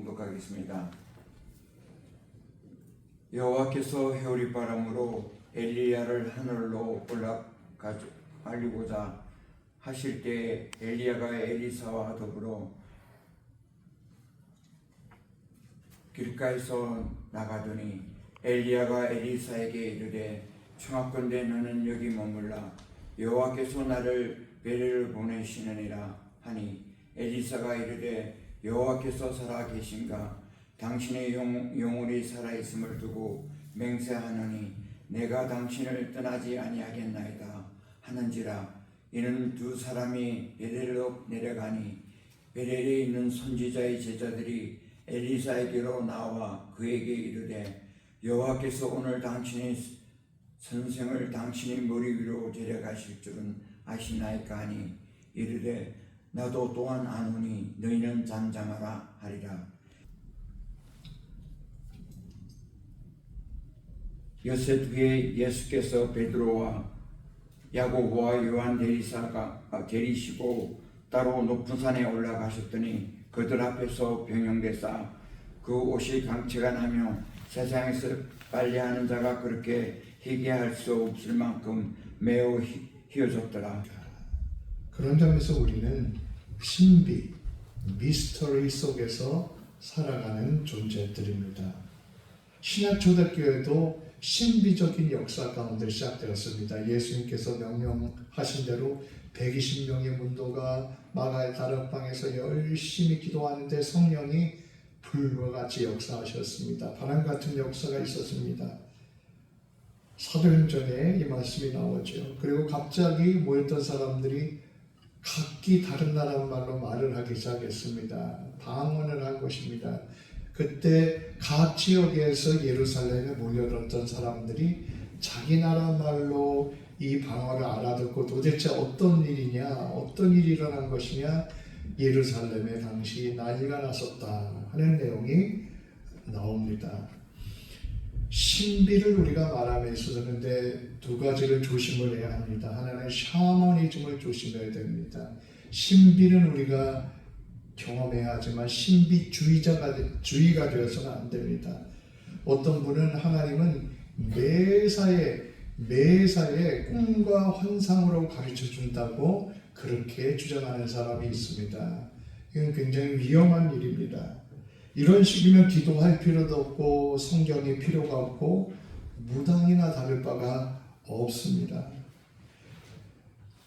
봉독하겠습니다. 여호와께서 회오리바람으로 엘리야를 하늘로 올라가려고자 하실 때 엘리야가 엘리사와 더불어 길가에서 나가더니 엘리야가 엘리사에게 이르되 청하건대 너는 여기 머물라 여호와께서 나를 베레를 보내시느니라 하니 엘리사가 이르되 여호와께서 살아 계신가 당신의 영혼이 살아있음을 두고 맹세하노니 내가 당신을 떠나지 아니하겠나이다 하는지라. 이는 두 사람이 베델로 내려가니 베델에 있는 선지자의 제자들이 엘리사에게로 나와 그에게 이르되 여호와께서 오늘 당신의 선생을 당신의 머리 위로 데려가실 줄은 아시나이까 하니 이르되 나도 또한 아노니 너희는 잠잠하라 하리라. 엿새 뒤에 예수께서 베드로와 야고보와 요한 데리시고 따로 높은 산에 올라가셨더니 그들 앞에서 병영되사 그 옷이 강체가 나며 세상에서 빨래하는 자가 그렇게 희귀할 수 없을 만큼 매우 희어졌더라. 그런 점에서 우리는 신비, 미스터리 속에서 살아가는 존재들입니다. 신약 초대교회도 신비적인 역사 가운데 시작되었습니다. 예수님께서 명령하신 대로 120명의 문도가 마가의 다락방에서 열심히 기도하는데 성령이 불과 같이 역사하셨습니다. 바람 같은 역사가 있었습니다. 사도행전에 이 말씀이 나오죠. 그리고 갑자기 모였던 사람들이 각기 다른 나라 말로 말을 하기 시작했습니다. 방언을 한 것입니다. 그때 각 지역에서 예루살렘에 몰려들었던 사람들이 자기 나라 말로 이 방언을 알아듣고 도대체 어떤 일이냐, 어떤 일이 일어난 것이냐, 예루살렘에 당시 난리가 났었다 하는 내용이 나옵니다. 신비를 우리가 말함에 있어서는 두 가지를 조심을 해야 합니다. 하나는 샤머니즘을 조심해야 됩니다. 신비는 우리가 경험해야 하지만 신비주의가 되어서는 안 됩니다. 어떤 분은 하나님은 매사에 꿈과 환상으로 가르쳐 준다고 그렇게 주장하는 사람이 있습니다. 이건 굉장히 위험한 일입니다. 이런 식이면 기도할 필요도 없고 성경이 필요가 없고 무당이나 다를 바가 없습니다.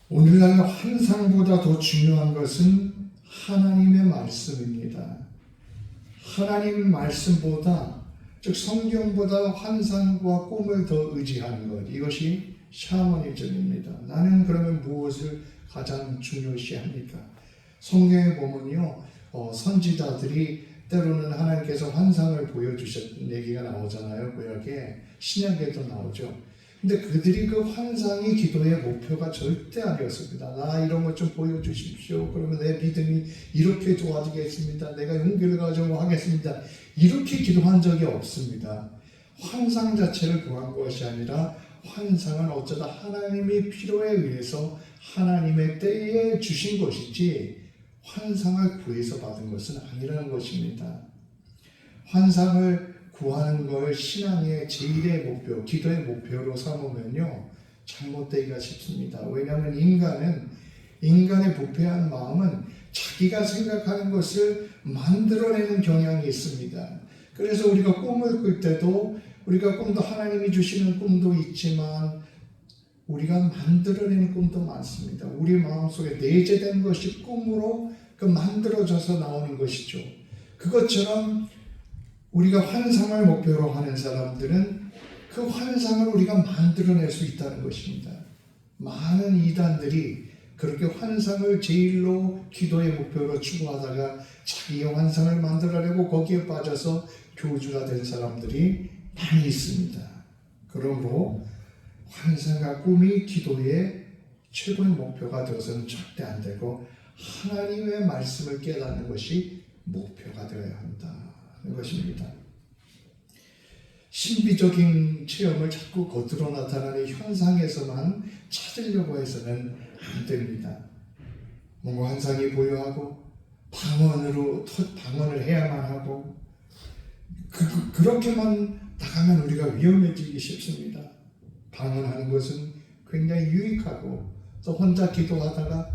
오늘날 환상보다 더 중요한 것은 하나님의 말씀입니다. 하나님 말씀보다, 즉 성경보다 환상과 꿈을 더 의지하는 것, 이것이 샤머니즘입니다. 나는 그러면 무엇을 가장 중요시합니까? 성경에 보면요, 선지자들이 때로는 하나님께서 환상을 보여주셨던 얘기가 나오잖아요. 구약에, 신약에도 나오죠. 근데 그들이 그 환상이 기도의 목표가 절대 아니었습니다. 나 이런 것 좀 보여주십시오. 그러면 내 믿음이 이렇게 좋아지겠습니다. 내가 용기를 가지고 하겠습니다. 이렇게 기도한 적이 없습니다. 환상 자체를 구한 것이 아니라 환상은 어쩌다 하나님이 필요에 의해서 하나님의 때에 주신 것이지 환상을 구해서 받은 것은 아니라는 것입니다. 환상을 구하는 걸 신앙의 제일의 목표, 기도의 목표로 삼으면요 잘못되기가 쉽습니다. 왜냐하면 인간의 부패한 마음은 자기가 생각하는 것을 만들어내는 경향이 있습니다. 그래서 우리가 꿈을 꿀 때도 우리가 꿈도 하나님이 주시는 꿈도 있지만 우리가 만들어내는 꿈도 많습니다. 우리 마음속에 내재된 것이 꿈으로 만들어져서 나오는 것이죠. 그것처럼 우리가 환상을 목표로 하는 사람들은 그 환상을 우리가 만들어낼 수 있다는 것입니다. 많은 이단들이 그렇게 환상을 제일로 기도의 목표로 추구하다가 자기의 환상을 만들어내고 거기에 빠져서 교주가 된 사람들이 많이 있습니다. 그러므로 환상과 꿈이 기도의 최고의 목표가 되어서는 절대 안 되고 하나님의 말씀을 깨닫는 것이 목표가 되어야 한다는 것입니다. 신비적인 체험을 자꾸 겉으로 나타나는 현상에서만 찾으려고 해서는 안 됩니다. 뭔가 환상이 보여하고 방언을 해야만 하고 그렇게만 나가면 우리가 위험해지기 쉽습니다. 방언하는 것은 굉장히 유익하고 또 혼자 기도하다가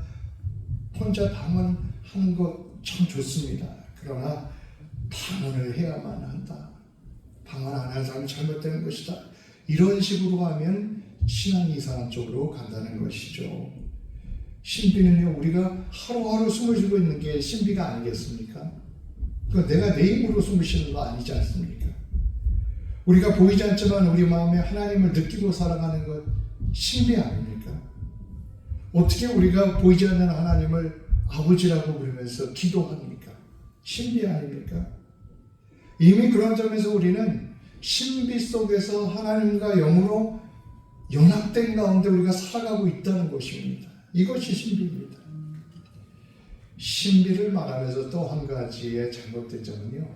혼자 방언하는 것 참 좋습니다. 그러나 방언을 해야만 한다. 방언 안 하는 사람이 잘못되는 것이다. 이런 식으로 하면 신앙이 이상한 쪽으로 간다는 것이죠. 신비는요, 우리가 하루하루 숨을 쉬고 있는 게 신비가 아니겠습니까? 그러니까 내가 내 힘으로 숨을 쉬는 거 아니지 않습니까? 우리가 보이지 않지만 우리 마음에 하나님을 느끼고 살아가는 것 신비 아닙니까? 어떻게 우리가 보이지 않는 하나님을 아버지라고 부르면서 기도합니까? 신비 아닙니까? 이미 그런 점에서 우리는 신비 속에서 하나님과 영으로 연합된 가운데 우리가 살아가고 있다는 것입니다. 이것이 신비입니다. 신비를 말하면서 또 한 가지의 잘못된 점은요,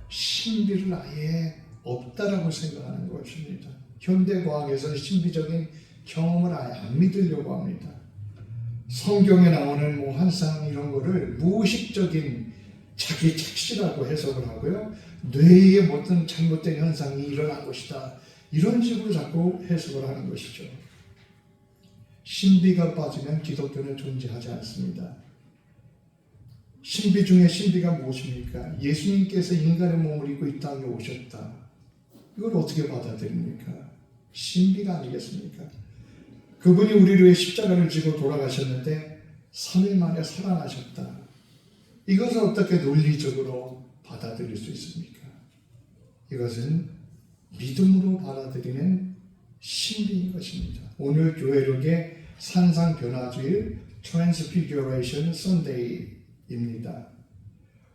신비를 아예 없다라고 생각하는 것입니다. 현대과학에서는 신비적인 경험을 아예 안 믿으려고 합니다. 성경에 나오는 환상 이런 거를 무의식적인 자기 착시라고 해석을 하고요, 뇌에 어떤 잘못된 현상이 일어난 것이다, 이런 식으로 자꾸 해석을 하는 것이죠. 신비가 빠지면 기독교는 존재하지 않습니다. 신비 중에 신비가 무엇입니까? 예수님께서 인간의 몸을 입고 이 땅에 오셨다. 이걸 어떻게 받아들입니까? 신비가 아니겠습니까? 그분이 우리를 위해 십자가를 지고 돌아가셨는데 3일 만에 살아나셨다. 이것을 어떻게 논리적으로 받아들일 수 있습니까? 이것은 믿음으로 받아들이는 신비인 것입니다. 오늘 교회력의 산상변화주일 Transfiguration Sunday입니다.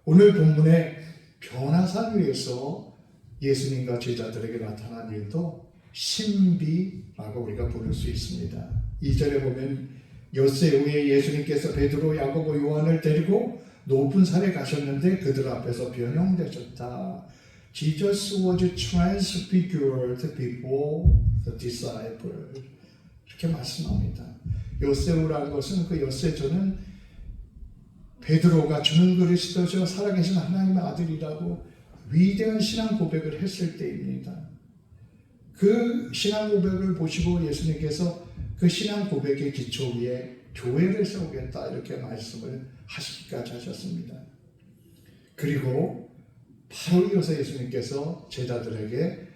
오늘 본문의 변화산 위에서 예수님과 제자들에게 나타난 일도 신비라고 우리가 부를 수 있습니다. 2절에 보면 엿새 후에 예수님께서 베드로, 야고보, 요한을 데리고 높은 산에 가셨는데 그들 앞에서 변형되셨다. Jesus was transfigured before the disciples. 이렇게 말씀합니다. 엿새우라는 것은 그 엿새조는 베드로가 주는 그리스도죠, 살아계신 하나님의 아들이라고 위대한 신앙 고백을 했을 때입니다. 그 신앙 고백을 보시고 예수님께서 그 신앙 고백의 기초 위에 교회를 세우겠다 이렇게 말씀을 하시기까지 하셨습니다. 그리고 바로 이어서 예수님께서 제자들에게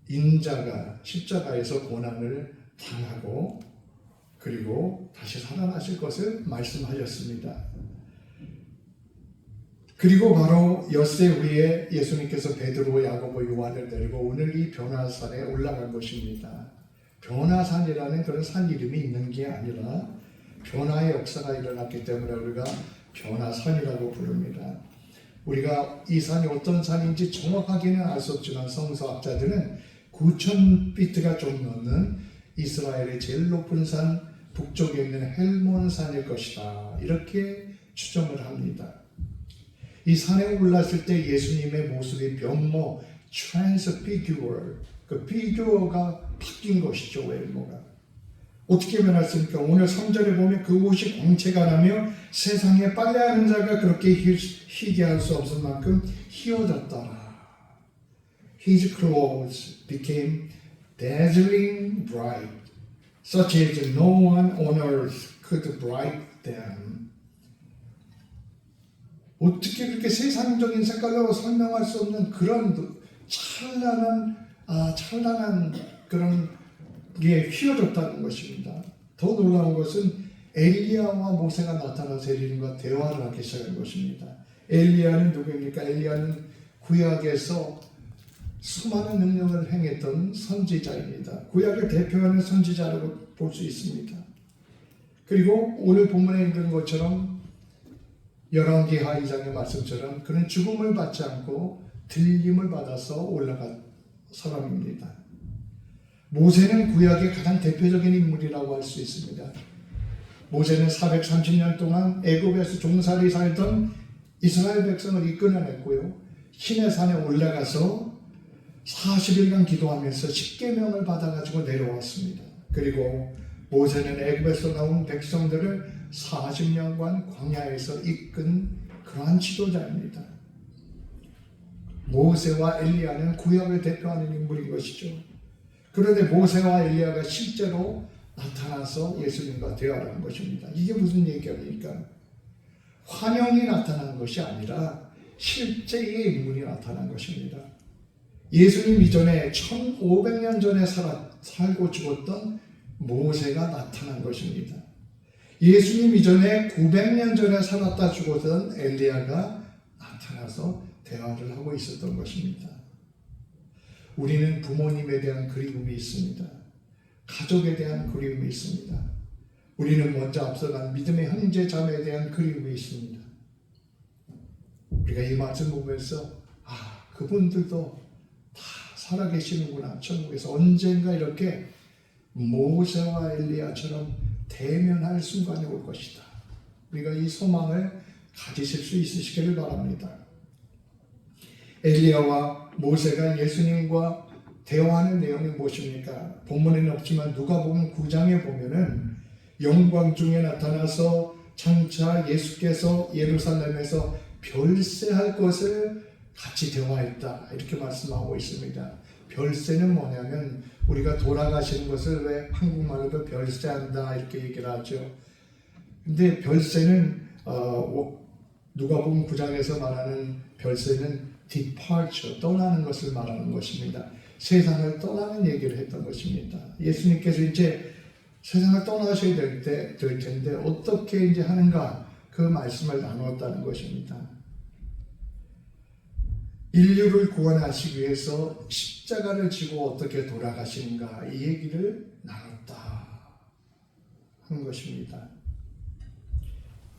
인자가 십자가에서 고난을 당하고 그리고 다시 살아나실 것을 말씀하셨습니다. 그리고 바로 엿새 후에 예수님께서 베드로, 야고보, 요한을 데리고 오늘 이 변화산에 올라간 것입니다. 변화산이라는 그런 산 이름이 있는 게 아니라 변화의 역사가 일어났기 때문에 우리가 변화산이라고 부릅니다. 우리가 이 산이 어떤 산인지 정확하게는 알 수 없지만 성서학자들은 9,000피트가 좀 넘는 이스라엘의 제일 높은 산 북쪽에 있는 헬몬산일 것이다, 이렇게 추정을 합니다. 이 산에 올랐을 때 예수님의 모습이 변모, transfigure, 그 피규어가 바뀐 것이죠. 외모가 어떻게 변했습니까? 오늘 3절에 보면 그 옷이 광채가 나며 세상에 빨래하는 자가 그렇게 희게 할 수 없을 만큼 희어졌더라. His clothes became dazzling bright, such as no one on earth could bright them. 어떻게 그렇게 세상적인 색깔로 설명할 수 없는 그런 찬란한 그런 게 휘어졌다는 것입니다. 더 놀라운 것은 엘리야와 모세가 나타나서 예수님과 대화를 하기 시작한 것입니다. 엘리야는 누구입니까? 엘리야는 구약에서 수많은 능력을 행했던 선지자입니다. 구약을 대표하는 선지자라고 볼 수 있습니다. 그리고 오늘 본문에 있는 것처럼 열왕기하 2장의 말씀처럼 그는 죽음을 받지 않고 들림을 받아서 올라간 사람입니다. 모세는 구약의 가장 대표적인 인물이라고 할 수 있습니다. 모세는 430년 동안 애굽에서 종살이 살던 이스라엘 백성을 이끌어냈고요, 시내산에 올라가서 40일간 기도하면서 십계명을 받아가지고 내려왔습니다. 그리고 모세는 애굽에서 나온 백성들을 40년간 광야에서 이끈 그러한 지도자입니다. 모세와 엘리야는 구약을 대표하는 인물인 것이죠. 그런데 모세와 엘리야가 실제로 나타나서 예수님과 대화를 한 것입니다. 이게 무슨 얘기입니까? 환영이 나타난 것이 아니라 실제의 인물이 나타난 것입니다. 예수님 이전에 1500년 전에 살고 죽었던 모세가 나타난 것입니다. 예수님 이전에 900년 전에 살았다 죽었던 엘리야가 나타나서 대화를 하고 있었던 것입니다. 우리는 부모님에 대한 그리움이 있습니다. 가족에 대한 그리움이 있습니다. 우리는 먼저 앞서간 믿음의 형제 자매에 대한 그리움이 있습니다. 우리가 이 말씀 보면서 그분들도 다 살아계시는구나. 천국에서 언젠가 이렇게 모세와 엘리야처럼 대면할 순간이 올 것이다. 우리가 이 소망을 가지실 수 있으시기를 바랍니다. 엘리야와 모세가 예수님과 대화하는 내용이 무엇입니까? 본문에는 없지만 누가복음 9장에 보면은 영광 중에 나타나서 장차 예수께서 예루살렘에서 별세할 것을 같이 대화했다. 이렇게 말씀하고 있습니다. 별세는 뭐냐면 우리가 돌아가시는 것을 왜 한국말로도 별세한다 이렇게 얘기를 하죠. 근데 별세는 누가복음 9장에서 말하는 별세는 departure, 떠나는 것을 말하는 것입니다. 세상을 떠나는 얘기를 했던 것입니다. 예수님께서 이제 세상을 떠나셔야 될 텐데 어떻게 이제 하는가 그 말씀을 나누었다는 것입니다. 인류를 구원하시기 위해서 십자가를 지고 어떻게 돌아가시는가 이 얘기를 나눴다 하는 것입니다.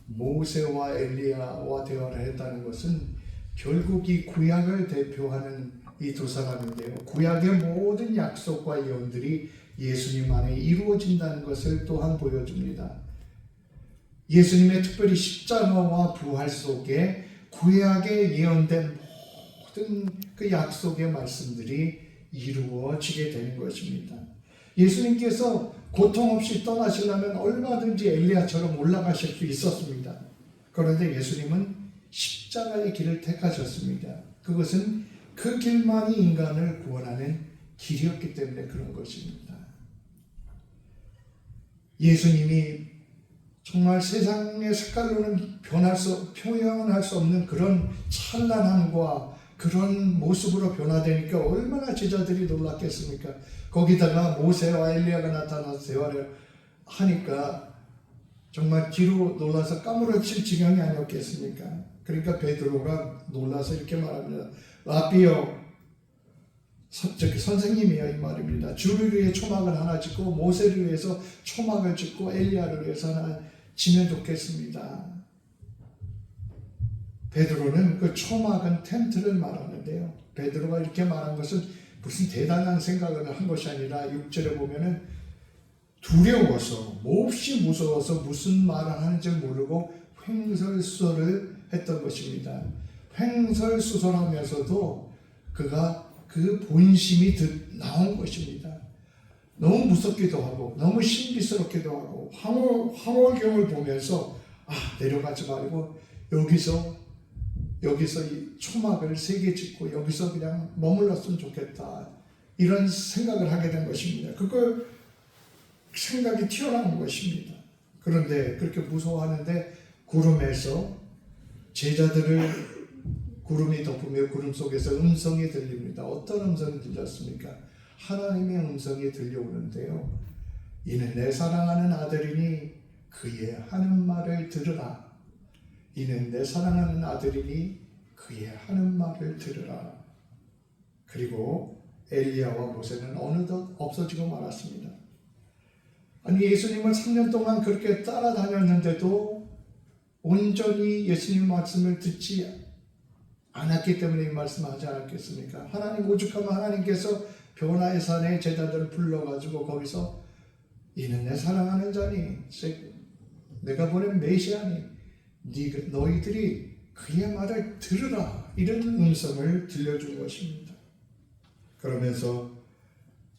모세와 엘리야와 대화를 했다는 것은 결국 이 구약을 대표하는 이 두 사람인데요. 구약의 모든 약속과 예언들이 예수님 안에 이루어진다는 것을 또한 보여줍니다. 예수님의 특별히 십자가와 부활 속에 구약에 예언된 모든 그 약속의 말씀들이 이루어지게 되는 것입니다. 예수님께서 고통 없이 떠나시려면 얼마든지 엘리야처럼 올라가실 수 있었습니다. 그런데 예수님은 십자가의 길을 택하셨습니다. 그것은 그 길만이 인간을 구원하는 길이었기 때문에 그런 것입니다. 예수님이 정말 세상의 색깔로는 표현할 수 없는 그런 찬란함과 그런 모습으로 변화되니까 얼마나 제자들이 놀랐겠습니까? 거기다가 모세와 엘리야가 나타나서 대화를 하니까 정말 뒤로 놀라서 까무러칠 지경이 아니었겠습니까? 그러니까 베드로가 놀라서 이렇게 말합니다. 라비요, 선생님이요 이 말입니다. 주를 위해 초막을 하나 짓고 모세를 위해서 초막을 짓고 엘리야를 위해서 하나 지면 좋겠습니다. 베드로는 그 초막은 텐트를 말하는데요. 베드로가 이렇게 말한 것은 무슨 대단한 생각을 한 것이 아니라 6절에 보면은 두려워서 몹시 무서워서 무슨 말을 하는지 모르고 횡설수설을 했던 것입니다. 횡설수설하면서도 그가 그 본심이 나온 것입니다. 너무 무섭기도 하고 너무 신비스럽기도 하고 황홀경을 보면서 내려가지 말고 여기서 이 초막을 3개 짓고 여기서 그냥 머물렀으면 좋겠다 이런 생각을 하게 된 것입니다. 그걸 생각이 튀어나온 것입니다. 그런데 그렇게 무서워하는데 구름에서 제자들을 구름이 덮으며 구름 속에서 음성이 들립니다. 어떤 음성이 들렸습니까? 하나님의 음성이 들려오는데요. 이는 내 사랑하는 아들이니 그의 하는 말을 들으라. 이는 내 사랑하는 아들이니 그의 하는 말을 들으라. 그리고 엘리야와 모세는 어느덧 없어지고 말았습니다. 아니 예수님을 3년 동안 그렇게 따라다녔는데도 온전히 예수님 말씀을 듣지 않았기 때문에 이 말씀하지 않았겠습니까? 하나님 오죽하면 하나님께서 변화의 산에 제자들을 불러가지고 거기서 이는 내 사랑하는 자니 내가 보낸 메시아니 너희들이 그의 말을 들으라 이런 음성을 들려준 것입니다. 그러면서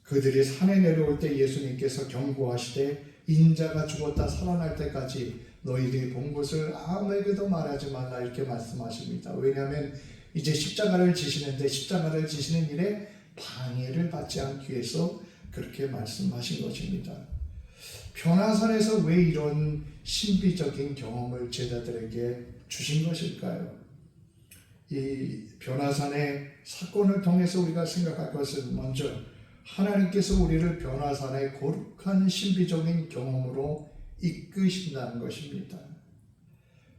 그들이 산에 내려올 때 예수님께서 경고하시되 인자가 죽었다 살아날 때까지 너희들이 본 것을 아무에게도 말하지 말라 이렇게 말씀하십니다. 왜냐하면 이제 십자가를 지시는데 십자가를 지시는 일에 방해를 받지 않기 위해서 그렇게 말씀하신 것입니다. 변화산에서 왜 이런 신비적인 경험을 제자들에게 주신 것일까요? 이 변화산의 사건을 통해서 우리가 생각할 것은 먼저 하나님께서 우리를 변화산의 거룩한 신비적인 경험으로 이끄신다는 것입니다.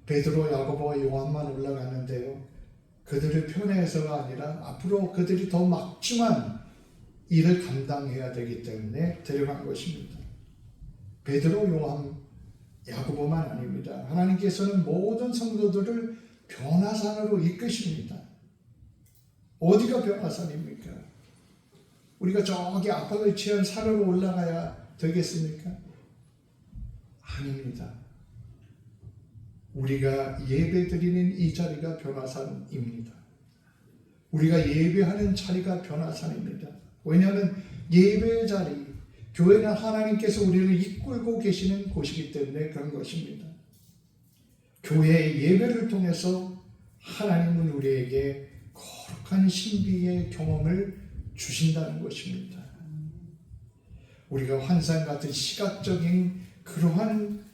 베드로, 야고보, 요한만 올라갔는데요. 그들을 편애해서가 아니라 앞으로 그들이 더 막중한 일을 감당해야 되기 때문에 데려간 것입니다. 베드로, 요한, 야고보만 아닙니다. 하나님께서는 모든 성도들을 변화산으로 이끄십니다. 어디가 변화산입니까? 우리가 저기 압박을 취한 산으로 올라가야 되겠습니까? 아닙니다. 우리가 예배드리는 이 자리가 변화산입니다. 우리가 예배하는 자리가 변화산입니다. 왜냐하면 예배의 자리, 교회는 하나님께서 우리를 이끌고 계시는 곳이기 때문에 그런 것입니다. 교회의 예배를 통해서 하나님은 우리에게 거룩한 신비의 경험을 주신다는 것입니다. 우리가 환상 같은 시각적인 그러한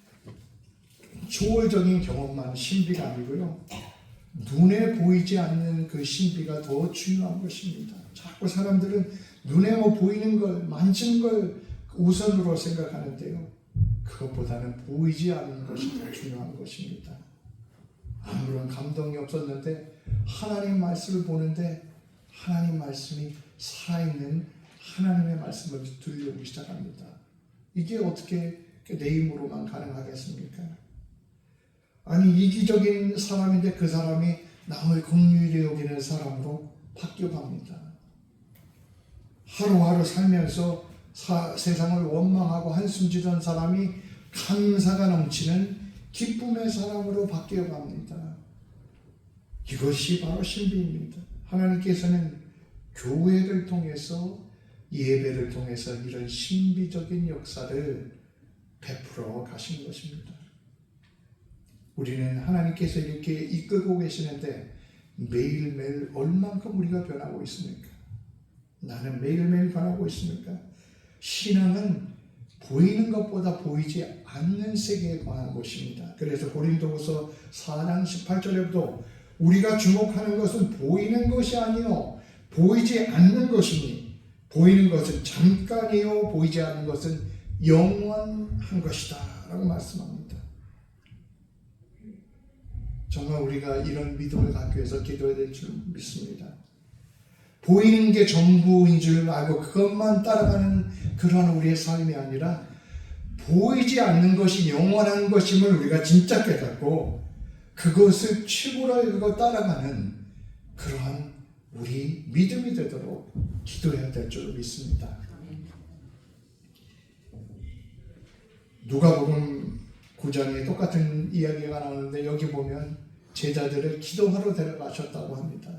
초월적인 경험만 신비가 아니고요. 눈에 보이지 않는 그 신비가 더 중요한 것입니다. 자꾸 사람들은 눈에 보이는 걸, 만지는 걸 우선으로 생각하는데요. 그것보다는 보이지 않는 것이 더 중요한 것입니다. 아무런 감동이 없었는데 하나님 말씀을 보는데 하나님 말씀이 살아있는 하나님의 말씀을 들려오기 시작합니다. 이게 어떻게 내 힘으로만 가능하겠습니까? 아니 이기적인 사람인데 그 사람이 남을 긍휼히 여기는 사람으로 바뀌어갑니다. 하루하루 살면서 세상을 원망하고 한숨 지던 사람이 감사가 넘치는 기쁨의 사람으로 바뀌어갑니다. 이것이 바로 신비입니다. 하나님께서는 교회를 통해서 예배를 통해서 이런 신비적인 역사를 베풀어 가신 것입니다. 우리는 하나님께서 이렇게 이끌고 계시는데 매일매일 얼만큼 우리가 변하고 있습니까? 나는 매일매일 변하고 있습니까? 신앙은 보이는 것보다 보이지 않는 세계에 관한 것입니다. 그래서 고린도후서 4장 18절에도 우리가 주목하는 것은 보이는 것이 아니요 보이지 않는 것이니 보이는 것은 잠깐이요 보이지 않는 것은 영원한 것이다 라고 말씀합니다. 정말 우리가 이런 믿음을 갖기 위해서 기도해야 될 줄 믿습니다. 보이는 게 전부인 줄 알고 그것만 따라가는 그런 우리의 삶이 아니라 보이지 않는 것이 영원한 것임을 우리가 진짜 깨닫고 그것을 최고로 여기고 따라가는 그러한 우리 믿음이 되도록 기도해야 될 줄 믿습니다. 누가복음 9장에 똑같은 이야기가 나오는데 여기 보면 제자들을 기도하러 데려가셨다고 합니다.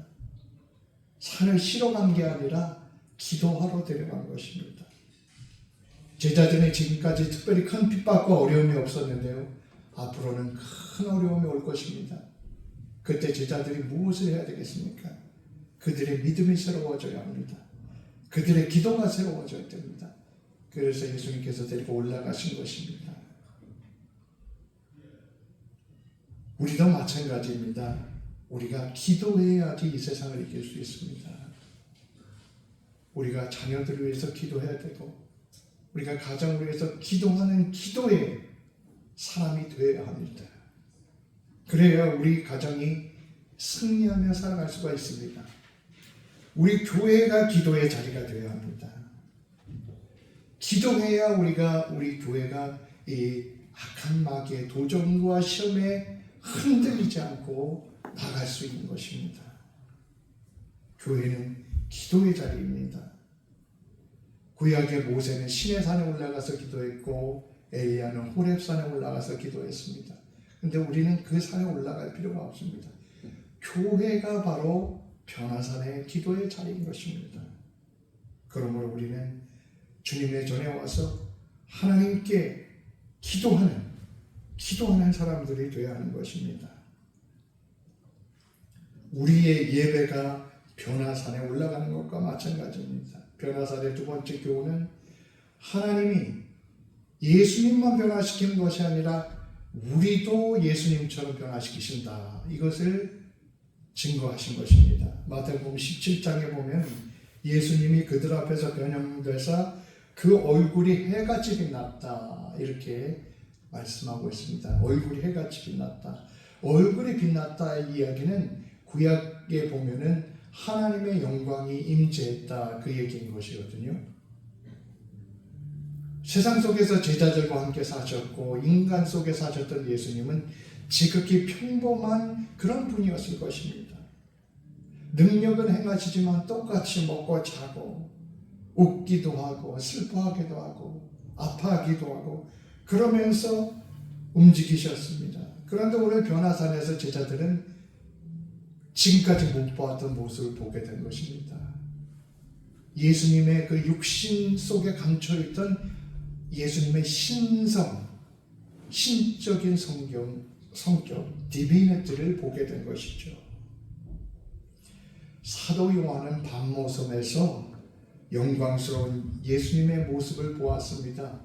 산을 쉬러 간 게 아니라 기도하러 데려간 것입니다. 제자들은 지금까지 특별히 큰 핍박과 어려움이 없었는데요. 앞으로는 큰 어려움이 올 것입니다. 그때 제자들이 무엇을 해야 되겠습니까? 그들의 믿음이 새로워져야 합니다. 그들의 기도가 새로워져야 됩니다. 그래서 예수님께서 데리고 올라가신 것입니다. 우리도 마찬가지입니다. 우리가 기도해야지 이 세상을 이길 수 있습니다. 우리가 자녀들을 위해서 기도해야 되고 우리가 가정을 위해서 기도하는 기도의 사람이 되어야 합니다. 그래야 우리 가정이 승리하며 살아갈 수가 있습니다. 우리 교회가 기도의 자리가 되어야 합니다. 기도해야 우리 교회가 이 악한 마귀의 도전과 시험에 흔들리지 않고 나갈 수 있는 것입니다. 교회는 기도의 자리입니다. 구약의 모세는 시내산에 올라가서 기도했고 엘리야는 호렙산에 올라가서 기도했습니다. 그런데 우리는 그 산에 올라갈 필요가 없습니다. 교회가 바로 변화산의 기도의 자리인 것입니다. 그러므로 우리는 주님의 전에 와서 하나님께 기도하는 기도하는 사람들이 되어야 하는 것입니다. 우리의 예배가 변화산에 올라가는 것과 마찬가지입니다. 변화산의 두 번째 교훈은 하나님이 예수님만 변화시키는 것이 아니라 우리도 예수님처럼 변화시키신다. 이것을 증거하신 것입니다. 마태복음 17장에 보면 예수님이 그들 앞에서 변형돼서 그 얼굴이 해같이 빛났다. 이렇게 말씀하고 있습니다. 얼굴이 해같이 빛났다. 얼굴이 빛났다 이야기는 구약에 보면은 하나님의 영광이 임재했다. 그 얘기인 것이거든요. 세상 속에서 제자들과 함께 사셨고 인간 속에 사셨던 예수님은 지극히 평범한 그런 분이었을 것입니다. 능력은 행하시지만 똑같이 먹고 자고 웃기도 하고 슬퍼하기도 하고 아파하기도 하고 그러면서 움직이셨습니다. 그런데 오늘 변화산에서 제자들은 지금까지 못 봤던 모습을 보게 된 것입니다. 예수님의 그 육신 속에 감춰있던 예수님의 신성, 신적인 성격, 디비니티를 보게 된 것이죠. 사도 요한은 밤모섬에서 영광스러운 예수님의 모습을 보았습니다.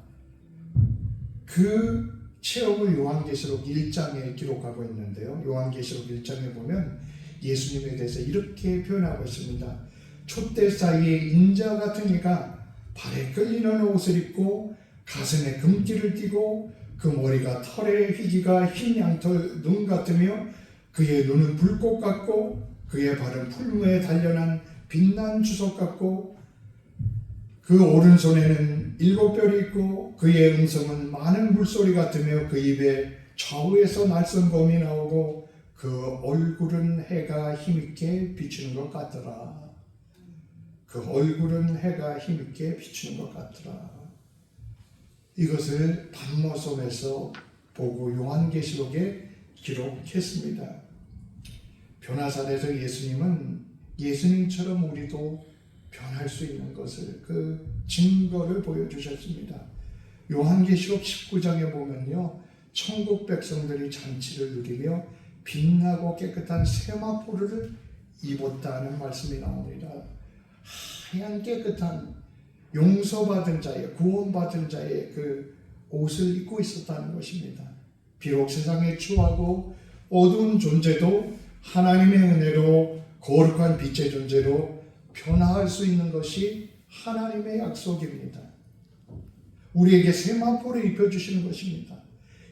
그 체험을 요한계시록 1장에 기록하고 있는데요. 요한계시록 1장에 보면 예수님에 대해서 이렇게 표현하고 있습니다. 촛대 사이에 인자 같은 이가 발에 끌리는 옷을 입고 가슴에 금띠를 띠고 그 머리가 털의 희기가 흰 양털 눈 같으며 그의 눈은 불꽃 같고 그의 발은 풀무에 단련한 빛난 주석 같고 그 오른손에는 7 별이 있고 그의 음성은 많은 물소리 같으며 그 입에 좌우에서 날선검이 나오고 그 얼굴은 해가 힘있게 비추는 것 같더라. 그 얼굴은 해가 힘있게 비추는 것 같더라. 이것을 밤모섬에서 보고 요한계시록에 기록했습니다. 변화산에서 예수님은 예수님처럼 우리도 변할 수 있는 것을 그 증거를 보여주셨습니다. 요한계시록 19장에 보면요, 천국 백성들이 잔치를 누리며 빛나고 깨끗한 세마포를 입었다는 말씀이 나옵니다. 하얀 깨끗한 용서받은 자의, 구원받은 자의 그 옷을 입고 있었다는 것입니다. 비록 세상에 추하고 어두운 존재도 하나님의 은혜로 거룩한 빛의 존재로 변화할 수 있는 것이 하나님의 약속입니다. 우리에게 세마포를 입혀주시는 것입니다.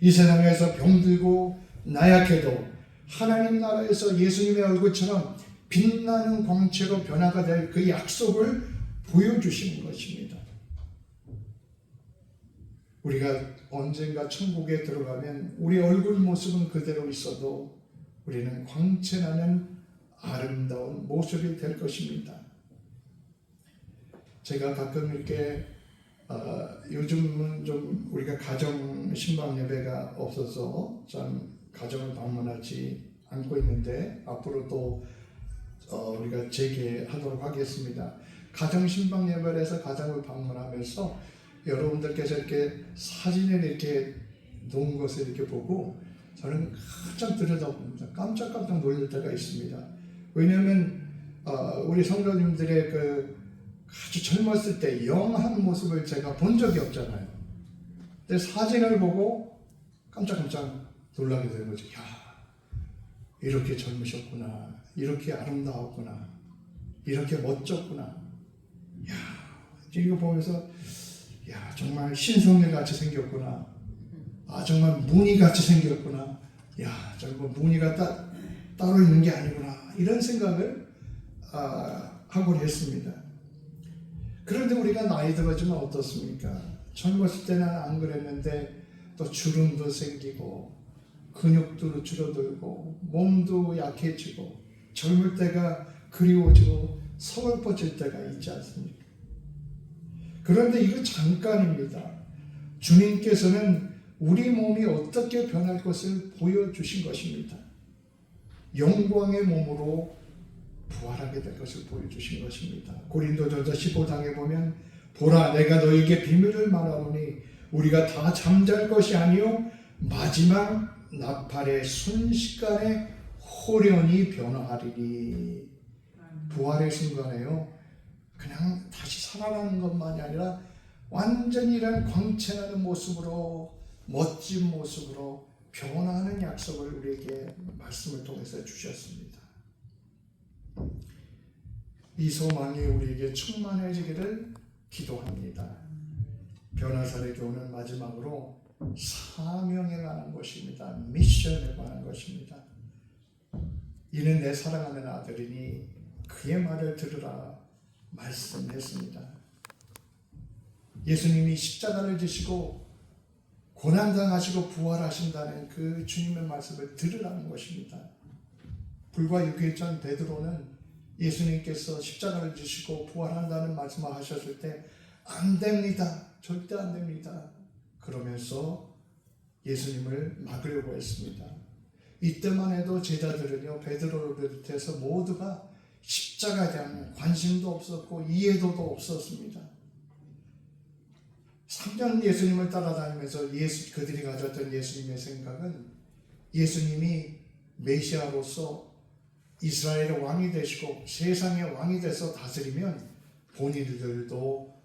이 세상에서 병들고 나약해도 하나님 나라에서 예수님의 얼굴처럼 빛나는 광채로 변화가 될 그 약속을 보여주시는 것입니다. 우리가 언젠가 천국에 들어가면 우리 얼굴 모습은 그대로 있어도 우리는 광채나는 아름다운 모습이 될 것입니다. 제가 가끔 이렇게 요즘은 좀 우리가 가정 신방 예배가 없어서 참 가정을 방문하지 않고 있는데 앞으로 또 우리가 재개하도록 하겠습니다. 가정 신방 예배를 해서 가정을 방문하면서 여러분들께서 이렇게 사진을 이렇게 놓은 것을 이렇게 보고 저는 깜짝 들여다봅니다. 깜짝 놀랄 때가 있습니다. 왜냐하면 우리 성도님들의 그 아주 젊었을 때 영한 모습을 제가 본 적이 없잖아요. 근데 사진을 보고 깜짝 놀라게 되는 거죠. 야, 이렇게 젊으셨구나. 이렇게 아름다웠구나. 이렇게 멋졌구나. 야, 이거 보면서 야, 정말 신성일 같이 생겼구나. 아, 정말 무늬 같이 생겼구나. 야, 정말 무늬가 따로 있는 게 아니구나. 이런 생각을 하곤 했습니다. 그런데 우리가 나이 들어지면 어떻습니까? 젊었을 때는 안 그랬는데 또 주름도 생기고 근육도 줄어들고 몸도 약해지고 젊을 때가 그리워지고 서글퍼질 때가 있지 않습니까? 그런데 이거 잠깐입니다. 주님께서는 우리 몸이 어떻게 변할 것을 보여주신 것입니다. 영광의 몸으로 부활하게 될 것을 보여주신 것입니다. 고린도전서 15장에 보면 보라 내가 너에게 비밀을 말하노니 우리가 다 잠잘 것이 아니요 마지막 나팔의 순식간에 호련히 변화하리니. 부활의 순간에요, 그냥 다시 살아나는 것만이 아니라 완전히 이런 광채나는 모습으로, 멋진 모습으로 변화하는 약속을 우리에게 말씀을 통해서 주셨습니다. 이 소망이 우리에게 충만해지기를 기도합니다. 변화살의 교훈은 마지막으로 사명에 관한 것입니다. 미션에 관한 것입니다. 이는 내 사랑하는 아들이니 그의 말을 들으라 말씀했습니다. 예수님이 십자가를 지시고 고난당하시고 부활하신다는 그 주님의 말씀을 들으라는 것입니다. 불과 6일 전 베드로는 예수님께서 십자가를 지시고 부활한다는 말씀을 하셨을 때 안 됩니다, 절대 안 됩니다 그러면서 예수님을 막으려고 했습니다. 이때만 해도 제자들은요, 베드로를 비롯해서 모두가 십자가에 대한 관심도 없었고 이해도도 없었습니다. 3년 예수님을 따라다니면서 그들이 가졌던 예수님의 생각은 예수님이 메시아로서 이스라엘의 왕이 되시고 세상의 왕이 돼서 다스리면 본인들도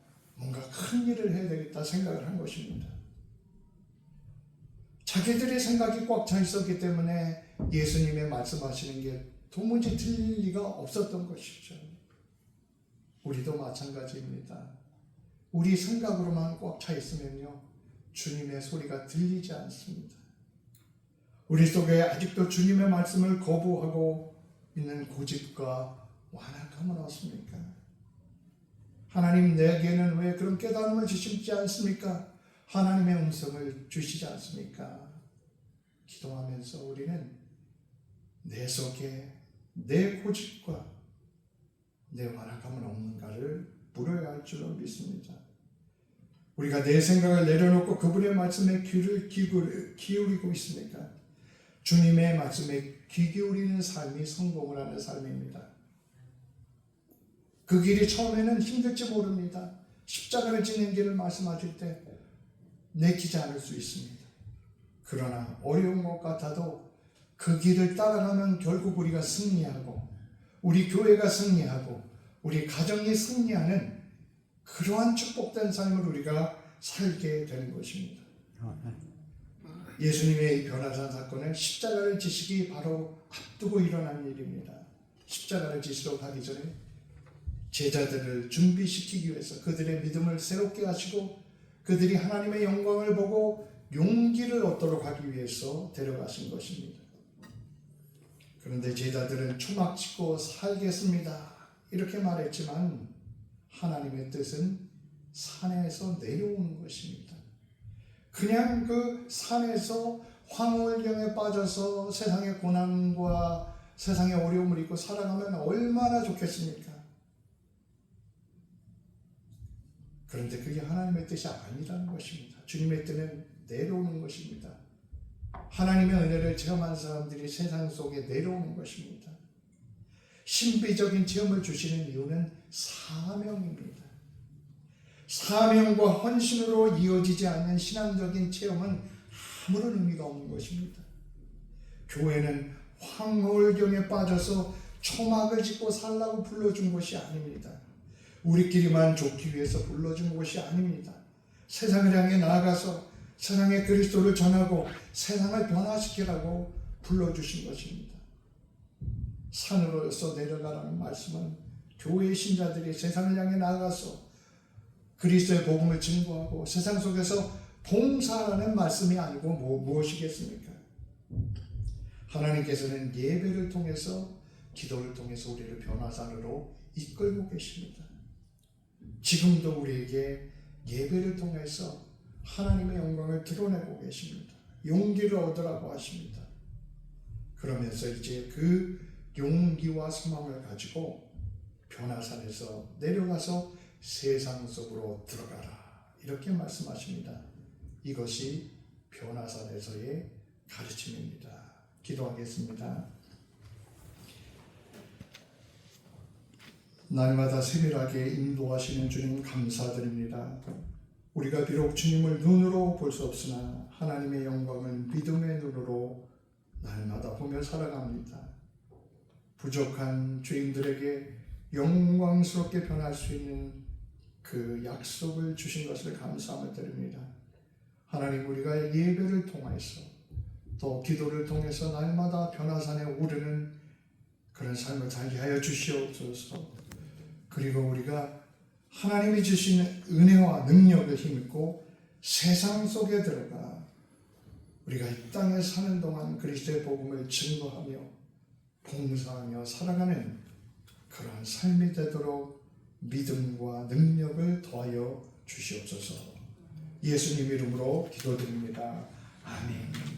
뭔가 큰 일을 해야 되겠다 생각을 한 것입니다. 자기들의 생각이 꽉 차 있었기 때문에 예수님의 말씀하시는 게 도무지 틀릴 리가 없었던 것이죠. 우리도 마찬가지입니다. 우리 생각으로만 꽉 차 있으면요, 주님의 소리가 들리지 않습니다. 우리 속에 아직도 주님의 말씀을 거부하고 있는 고집과 완악함은 없습니까? 하나님, 내게는 왜 그런 깨달음을 주시지 않습니까? 하나님의 음성을 주시지 않습니까? 기도하면서 우리는 내 속에 내 고집과 내 완악함은 없는가를 물어야 할 줄로 믿습니다. 우리가 내 생각을 내려놓고 그분의 말씀에 귀를 기울이고 있습니까? 주님의 말씀에 귀 기울이는 삶이 성공을 하는 삶입니다. 그 길이 처음에는 힘들지 모릅니다. 십자가를 지는 길을 말씀하실 때 내키지 않을 수 있습니다. 그러나 어려운 것 같아도 그 길을 따라가면 결국 우리가 승리하고 우리 교회가 승리하고 우리 가정이 승리하는 그러한 축복된 삶을 우리가 살게 되는 것입니다. 예수님의 이 변화산 사건은 십자가를 지시기 바로 앞두고 일어난 일입니다. 십자가를 지시러 가기 전에 제자들을 준비시키기 위해서 그들의 믿음을 새롭게 하시고 그들이 하나님의 영광을 보고 용기를 얻도록 하기 위해서 데려가신 것입니다. 그런데 제자들은 초막 치고 살겠습니다 이렇게 말했지만 하나님의 뜻은 산에서 내려오는 것입니다. 그냥 그 산에서 황홀경에 빠져서 세상의 고난과 세상의 어려움을 잊고 살아가면 얼마나 좋겠습니까? 그런데 그게 하나님의 뜻이 아니라는 것입니다. 주님의 뜻은 내려오는 것입니다. 하나님의 은혜를 체험한 사람들이 세상 속에 내려오는 것입니다. 신비적인 체험을 주시는 이유는 사명입니다. 사명과 헌신으로 이어지지 않는 신앙적인 체험은 아무런 의미가 없는 것입니다. 교회는 황홀경에 빠져서 초막을 짓고 살라고 불러준 것이 아닙니다. 우리끼리만 좋기 위해서 불러준 것이 아닙니다. 세상을 향해 나아가서 세상에 그리스도를 전하고 세상을 변화시키라고 불러주신 것입니다. 산으로서 내려가라는 말씀은 교회의 신자들이 세상을 향해 나아가서 그리스도의 복음을 증거하고 세상 속에서 봉사하라는 말씀이 아니고 무엇이겠습니까? 하나님께서는 예배를 통해서 기도를 통해서 우리를 변화산으로 이끌고 계십니다. 지금도 우리에게 예배를 통해서 하나님의 영광을 드러내고 계십니다. 용기를 얻으라고 하십니다. 그러면서 이제 그 용기와 소망을 가지고 변화산에서 내려가서 세상 속으로 들어가라 이렇게 말씀하십니다. 이것이 변화산에서의 가르침입니다. 기도하겠습니다. 날마다 세밀하게 인도하시는 주님 감사드립니다. 우리가 비록 주님을 눈으로 볼 수 없으나 하나님의 영광을 믿음의 눈으로 날마다 보며 살아갑니다. 부족한 죄인들에게 영광스럽게 변할 수 있는 그 약속을 주신 것을 감사함을 드립니다. 하나님, 우리가 예배를 통해서 또 기도를 통해서 날마다 변화산에 오르는 그런 삶을 살게 하여 주시옵소서. 그리고 우리가 하나님이 주신 은혜와 능력을 힘입고 세상 속에 들어가 우리가 이 땅에 사는 동안 그리스도의 복음을 증거하며 봉사하며 살아가는 그러한 삶이 되도록 믿음과 능력을 더하여 주시옵소서. 예수님 이름으로 기도드립니다. 아멘.